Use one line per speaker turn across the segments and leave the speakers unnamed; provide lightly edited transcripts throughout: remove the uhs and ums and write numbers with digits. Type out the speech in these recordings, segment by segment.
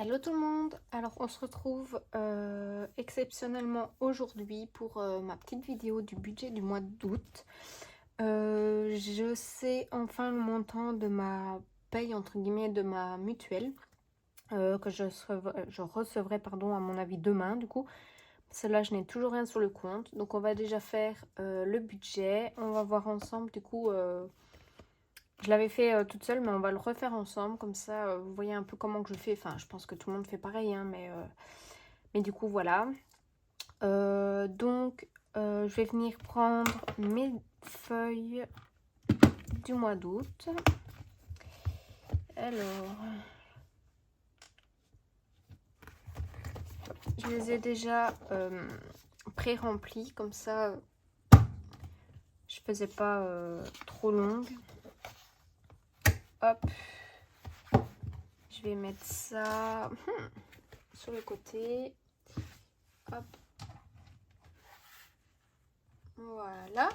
Hello tout le monde, alors on se retrouve exceptionnellement aujourd'hui pour ma petite vidéo du budget du mois d'août. Je sais enfin le montant de ma paye entre guillemets de ma mutuelle que je recevrai pardon, à mon avis demain du coup. Celle-là je n'ai toujours rien sur le compte, donc on va déjà faire le budget, on va voir ensemble du coup. Je l'avais fait toute seule, mais on va le refaire ensemble. Comme ça, vous voyez un peu comment que je fais. Enfin, je pense que tout le monde fait pareil, hein, mais du coup, voilà. Je vais venir prendre mes feuilles du mois d'août. Alors, je les ai déjà pré-remplies. Comme ça, je faisais pas trop longue. Hop. Je vais mettre ça sur le côté. Hop. Voilà.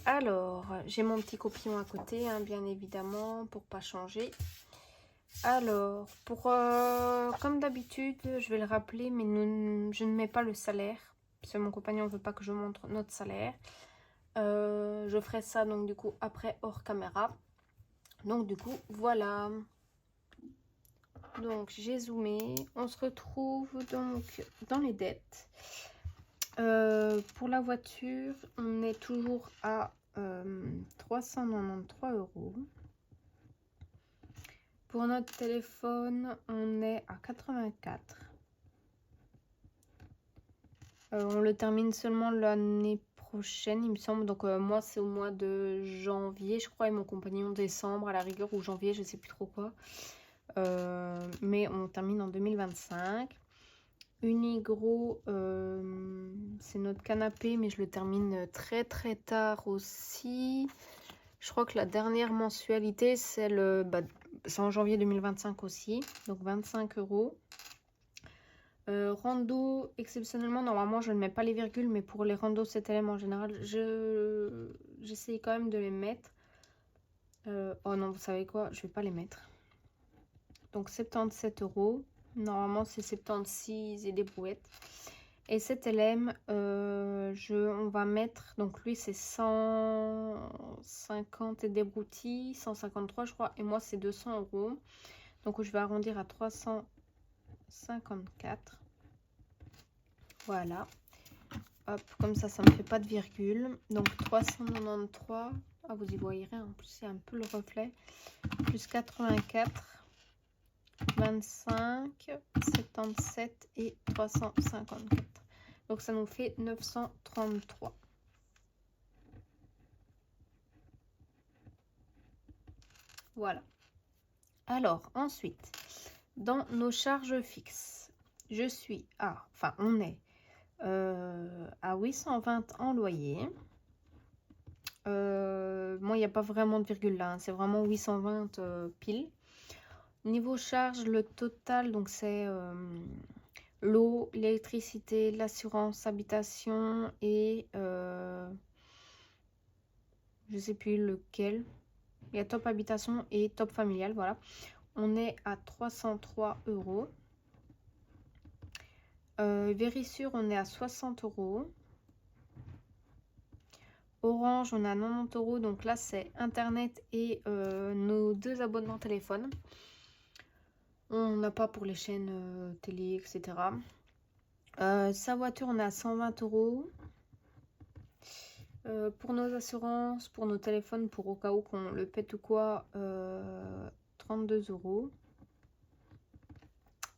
Alors, j'ai mon petit copillon à côté, hein, bien évidemment, pour pas changer. Alors, comme d'habitude, je vais le rappeler, mais je ne mets pas le salaire. Parce que mon compagnon ne veut pas que je montre notre salaire. Je ferai ça, donc, du coup, après, hors caméra. Donc, du coup, voilà. Donc, j'ai zoomé. On se retrouve, donc, dans les dettes. Pour la voiture, on est toujours à 393 €. Pour notre téléphone, on est à 84. On le termine seulement l'année prochaine, il me semble. Donc moi, c'est au mois de janvier, je crois, et mon compagnon décembre à la rigueur, ou janvier, je sais plus trop quoi. Mais on termine en 2025. Unigro, c'est notre canapé, mais je le termine très très tard aussi. Je crois que la dernière mensualité, c'est en janvier 2025 aussi, donc 25 €. Rando, exceptionnellement, normalement je ne mets pas les virgules, mais pour les randos 7LM en général, j'essaye quand même de les mettre. Oh non, vous savez quoi, je vais pas les mettre. Donc 77 €. Normalement c'est 76 et des brouettes. Et 7LM, on va mettre, donc lui c'est 150 et des broutilles, 153 je crois, et moi c'est 200 €. Donc je vais arrondir à 354. Voilà. Hop, comme ça ne me fait pas de virgule. Donc 393. Ah, vous y voyez rien, en plus c'est un peu le reflet. Plus 84, 25, 77 et 354. Donc ça nous fait 933. Voilà. Alors ensuite, dans nos charges fixes, on est à 820 en loyer. Moi, il n'y a pas vraiment de virgule là, hein, c'est vraiment 820 pile. Niveau charge, le total, donc c'est l'eau, l'électricité, l'assurance habitation et je sais plus lequel. Il y a top habitation et top familial, voilà. On est à 303 €. Vérissure, on est à 60 €. Orange, on a 90 €. Donc là, c'est Internet et nos 2 abonnements téléphone. On n'a pas pour les chaînes télé, etc. Sa voiture, on est à 120 €. Pour nos assurances, pour nos téléphones, pour au cas où qu'on le pète ou quoi, 32 €.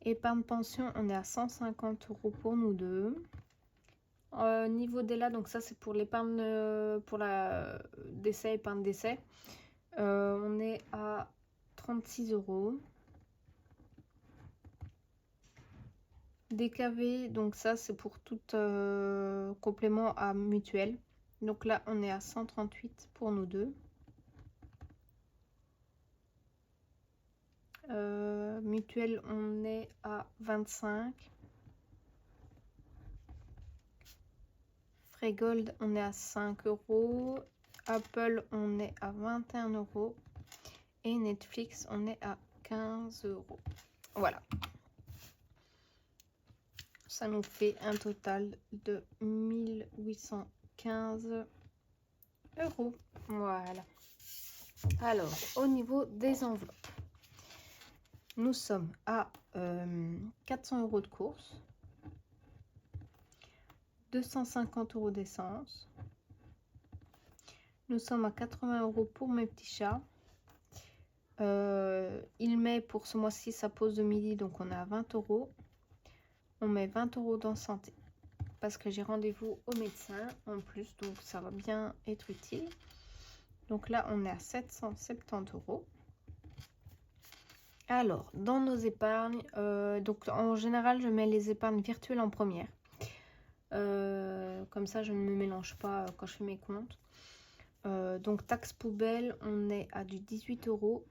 Épargne pension, on est à 150 € pour nous deux. Niveau DELA, donc ça c'est pour l'épargne, pour la décès, épargne décès. On est à 36 €. DKV, donc ça c'est pour tout complément à mutuelle. Donc là on est à 138 pour nous deux. Mutuelle, on est à 25. Frégold, on est à 5 €. Apple, on est à 21 €. Et Netflix, on est à 15 €. Voilà. Ça nous fait un total de 1815 €. Voilà. Alors, au niveau des enveloppes, nous sommes à 400 € de course, 250 € d'essence. Nous sommes à 80 € pour mes petits chats. Il met pour ce mois-ci sa pause de midi, donc on est à 20 €. On met 20 € dans santé parce que j'ai rendez-vous au médecin en plus, donc ça va bien être utile. Donc là, on est à 770 €. Alors, dans nos épargnes, donc en général, je mets les épargnes virtuelles en première. Comme ça, je ne me mélange pas quand je fais mes comptes. Donc, taxe poubelle, on est à du 18 €.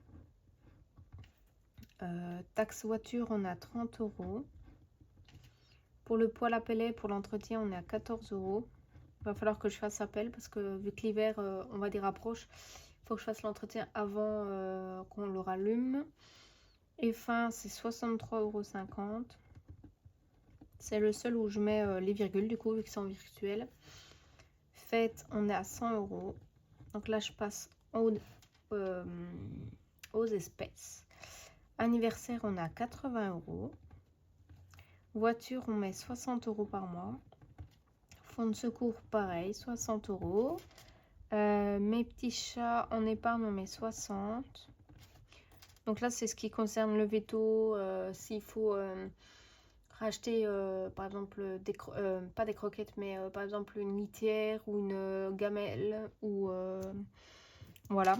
Taxe voiture, on est à 30 €. Pour le poêle à pellets, pour l'entretien, on est à 14 €. Il va falloir que je fasse appel parce que vu que l'hiver, on va dire approche, il faut que je fasse l'entretien avant qu'on le rallume. Et fin, c'est 63,50 €. C'est le seul où je mets les virgules, du coup, vu que c'est en virtuel. Fête, on est à 100 €. Donc là, je passe aux espèces. Anniversaire, on est à 80 €. Voiture, on met 60 € par mois. Fonds de secours, pareil, 60 €. Mes petits chats en épargne, on met 60. Donc là, c'est ce qui concerne le veto. S'il faut racheter, par exemple, pas des croquettes, mais par exemple une litière ou une gamelle ou voilà,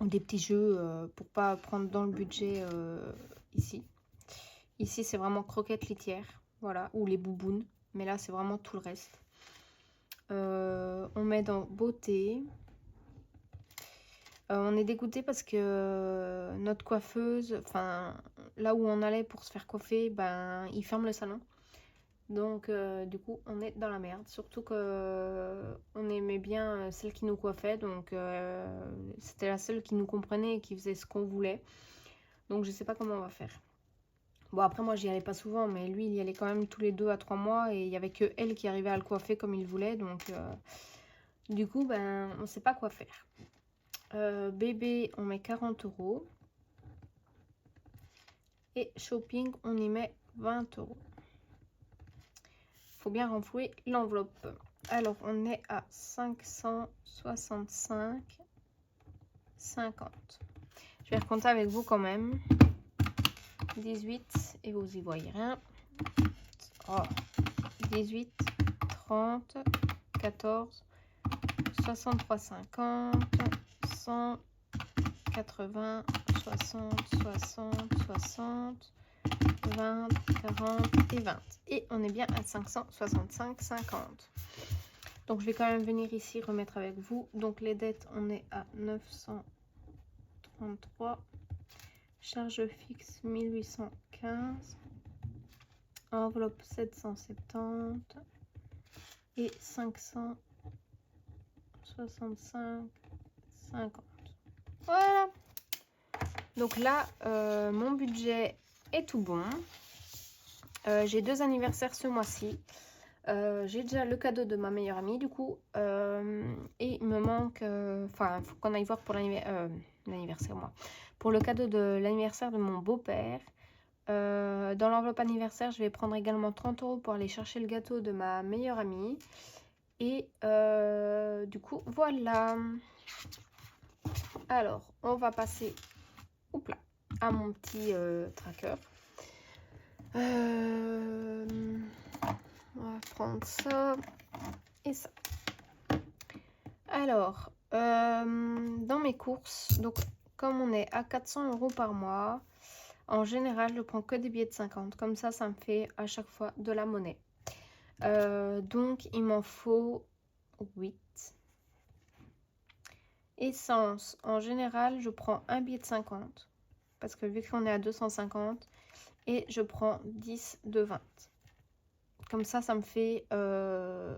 ou des petits jeux pour pas prendre dans le budget ici. Ici, c'est vraiment croquettes, litière, voilà, ou les boubounes. Mais là, c'est vraiment tout le reste. On met dans beauté. On est dégoûté parce que notre coiffeuse, enfin là où on allait pour se faire coiffer, ben ils ferment le salon. Donc du coup on est dans la merde. Surtout que on aimait bien celle qui nous coiffait, donc c'était la seule qui nous comprenait et qui faisait ce qu'on voulait. Donc je sais pas comment on va faire. Bon, après moi j'y allais pas souvent, mais lui il y allait quand même tous les 2 à 3 mois et il y avait que elle qui arrivait à le coiffer comme il voulait. Donc du coup ben on sait pas quoi faire. Bébé, on met 40 €. Et shopping, on y met 20 €. Faut bien renflouer l'enveloppe. Alors, on est à 565,50 €. Je vais recompter avec vous quand même. 18, et vous y voyez rien. Oh, 18, 30, 14, 63,50, 100, 80, 60, 60, 60, 20, 40 et 20. Et on est bien à 565,50. Donc je vais quand même venir ici remettre avec vous. Donc les dettes, on est à 933. Charge fixe 1815. Enveloppe 770. Et 565,50. Voilà. Donc là, mon budget est tout bon. J'ai 2 anniversaires ce mois-ci. J'ai déjà le cadeau de ma meilleure amie du coup. Et il me manque... Enfin, il faut qu'on aille voir pour l'anniversaire, moi. Pour le cadeau de l'anniversaire de mon beau-père. Dans l'enveloppe anniversaire, je vais prendre également 30 € pour aller chercher le gâteau de ma meilleure amie. Et du coup, voilà. Alors, on va passer à mon petit tracker. On va prendre ça et ça. Alors, dans mes courses, donc comme on est à 400 € par mois, en général, je prends que des billets de 50. Comme ça me fait à chaque fois de la monnaie. Donc, il m'en faut 8. Essence, en général, je prends un billet de 50. Parce que vu qu'on est à 250, et je prends 10 de 20. Comme ça me fait que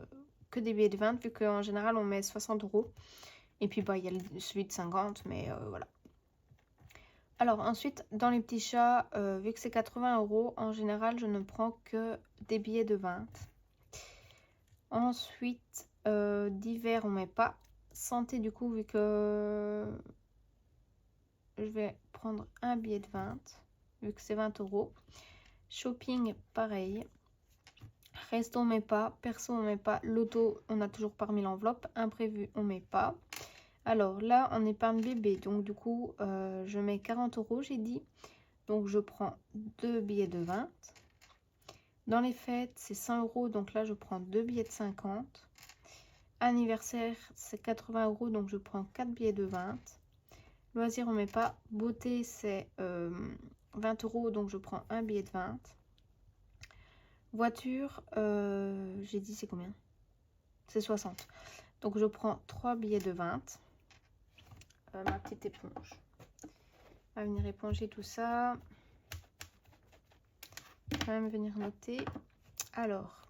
des billets de 20, vu qu'en général, on met 60 €. Et puis, bah, il y a celui de 50, mais voilà. Alors ensuite, dans les petits chats, vu que c'est 80 €, en général, je ne prends que des billets de 20. Ensuite, d'hiver, on met pas. Santé, du coup, vu que je vais prendre un billet de 20, vu que c'est 20 €. Shopping, pareil. Resto, on met pas. Perso, on met pas. Loto, on a toujours parmi l'enveloppe. Imprévu, on met pas. Alors là, on épargne bébé. Donc du coup, je mets 40 €, j'ai dit. Donc je prends 2 billets de 20. Dans les fêtes, c'est 100 €. Donc là, je prends 2 billets de 50. Anniversaire, c'est 80 €. Donc je prends 4 billets de 20. Loisir, on met pas. Beauté, c'est 20 €. Donc je prends un billet de 20. Voiture, j'ai dit c'est combien? C'est 60. Donc je prends 3 billets de 20. Ma petite éponge. On va venir éponger tout ça. Je vais même venir noter. Alors.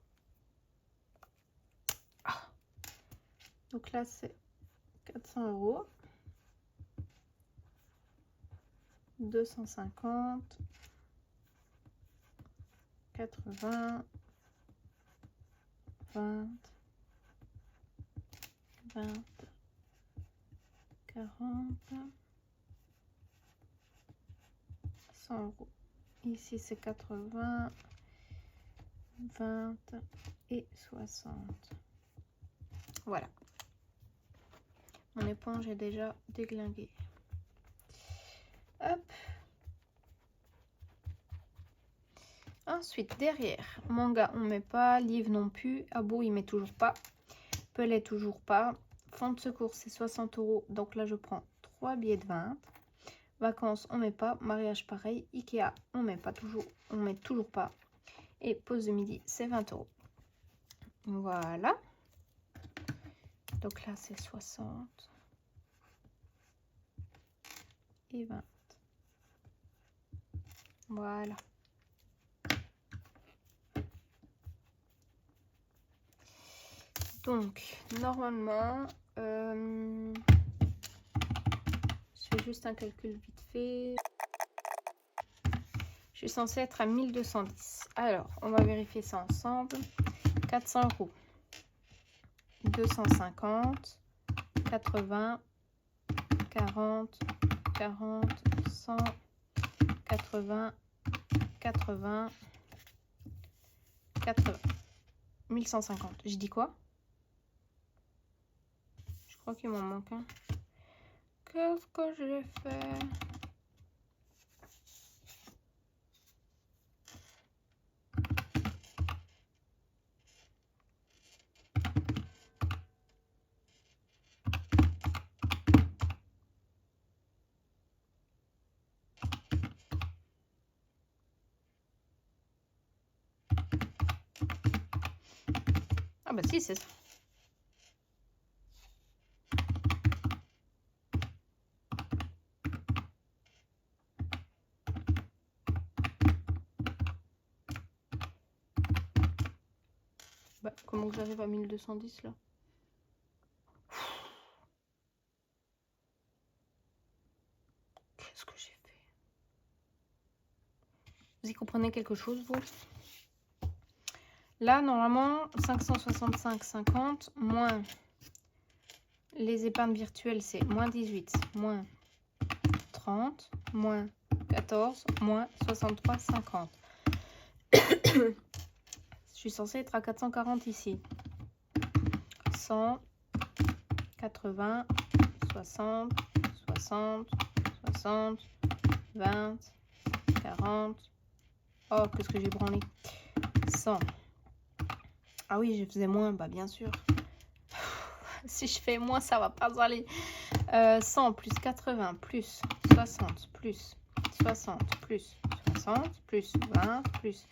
Ah. Donc là c'est 400 €. 250. 80. 20. 20. 40. 100 €. Ici c'est 80. 20 et 60. Voilà. Mon éponge est déjà déglinguée. Hop. Ensuite, derrière, manga, on met pas. Livre non plus. Abo, il met toujours pas. Pellet, toujours pas. Fonds de secours, c'est 60 €. Donc là, je prends 3 billets de 20. Vacances, on met pas. Mariage, pareil. Ikea, on met pas toujours. On met toujours pas. Et pause de midi, c'est 20 €. Voilà. Donc là, c'est 60 et 20. Voilà. Donc, normalement, je fais juste un calcul vite fait. Je suis censée être à 1210. Alors, on va vérifier ça ensemble. 400 €. 250. 80. 40. 40. 100. 80. 80. 80. 1150. Je dis quoi? Je crois qu'il m'en manque un. Qu'est-ce que j'ai fait? Ah bah si, c'est ça. Bah, comment que j'arrive à 1210 là? Qu'est-ce que j'ai fait? Vous y comprenez quelque chose, vous? Là, normalement, 565,50 moins les épargnes virtuelles, c'est moins 18, moins 30, moins 14, moins 63,50. Je suis censée être à 440 ici. 100, 80, 60, 60, 60, 20, 40. Oh, qu'est-ce que j'ai branlé? 100. Ah oui, je faisais moins, bah bien sûr. Si je fais moins, ça va pas aller. 100 plus 80 plus 60 plus 60 plus 60 plus 20 plus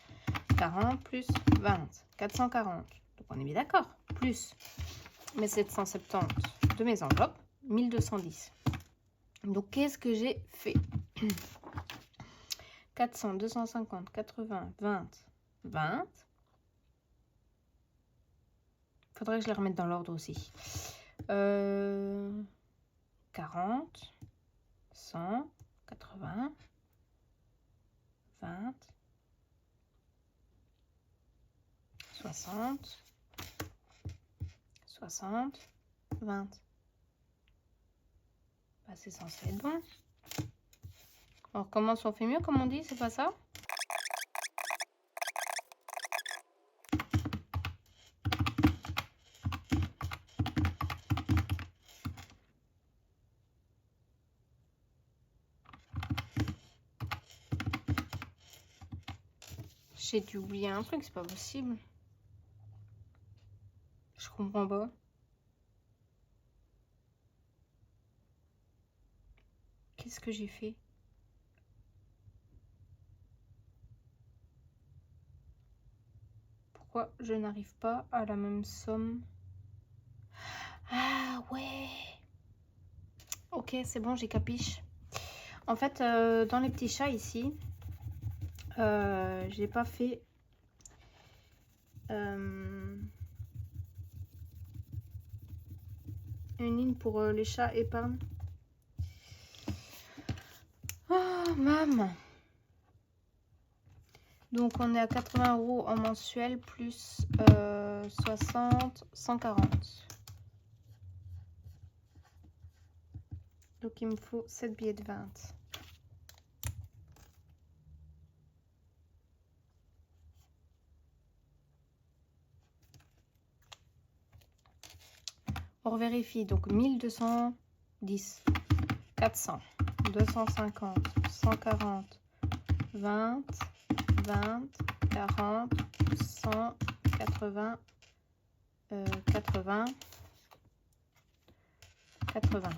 40 plus 20. 440. Donc on est bien d'accord. Plus mes 770 de mes enveloppes, 1210. Donc qu'est-ce que j'ai fait? 400, 250, 80, 20, 20. Faudrait que je les remette dans l'ordre aussi. 40, 100, 80, 20, 60, 60, 20. Bah, c'est censé être bon. On recommence, on fait mieux comme on dit, c'est pas ça? J'ai dû oublier un truc, c'est pas possible. Je comprends pas. Qu'est-ce que j'ai fait? Pourquoi je n'arrive pas à la même somme? Ah ouais. Ok, c'est bon, j'ai capiche. En fait, dans les petits chats ici, j'ai pas fait une ligne pour les chats épargne. Oh, maman. Donc, on est à 80 € en mensuel plus 60, 140. Donc, il me faut 7 billets de 20. On revérifie. Donc, 1210, 400, 250, 140, 20, 20, 40, 100, 80, 80, 80.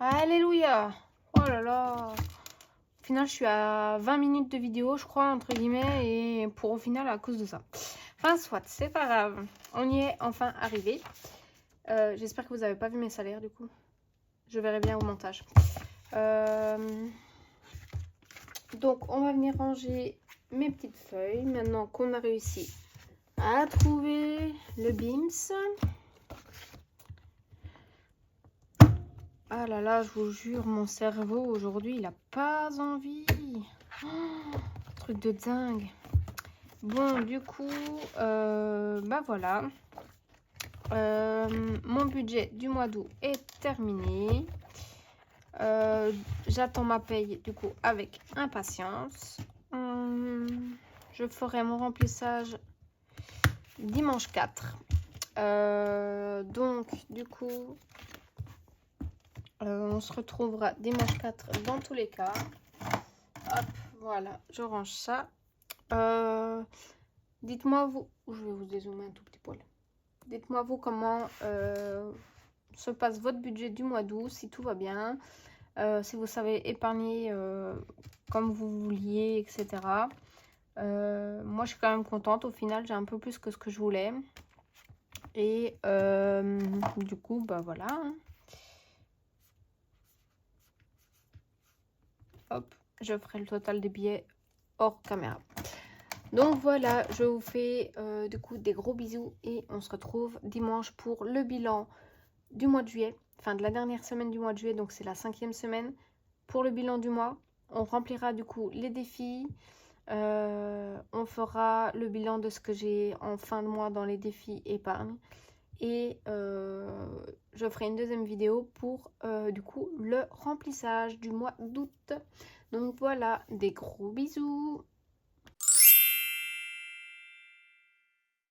Alléluia! Oh là là! Au final, je suis à 20 minutes de vidéo, je crois, entre guillemets, et pour au final, à cause de ça. Enfin, soit, c'est pas grave. On y est enfin arrivé. J'espère que vous n'avez pas vu mes salaires, du coup. Je verrai bien au montage. Donc, on va venir ranger mes petites feuilles. Maintenant qu'on a réussi à trouver le BIMS. Ah là là, je vous jure, mon cerveau, aujourd'hui, il n'a pas envie. Oh, truc de dingue. Bon, du coup, bah voilà. Mon budget du mois d'août est terminé. J'attends ma paye du coup avec impatience. Je ferai mon remplissage dimanche 4. Donc du coup on se retrouvera dimanche 4 dans tous les cas. Hop, voilà, je range ça. Dites-moi vous, je vais vous dézoomer un tout petit poil. Dites-moi vous comment se passe votre budget du mois d'août, si tout va bien. Si vous savez épargner comme vous vouliez, etc. Moi, je suis quand même contente. Au final, j'ai un peu plus que ce que je voulais. Et du coup, bah voilà. Hop, je ferai le total des billets hors caméra. Donc voilà, je vous fais du coup des gros bisous. Et on se retrouve dimanche pour le bilan du mois de juillet. Enfin, de la dernière semaine du mois de juillet. Donc, c'est la 5e semaine. Pour le bilan du mois, on remplira du coup les défis. On fera le bilan de ce que j'ai en fin de mois dans les défis épargne. Et je ferai une deuxième vidéo pour du coup le remplissage du mois d'août. Donc voilà, des gros bisous.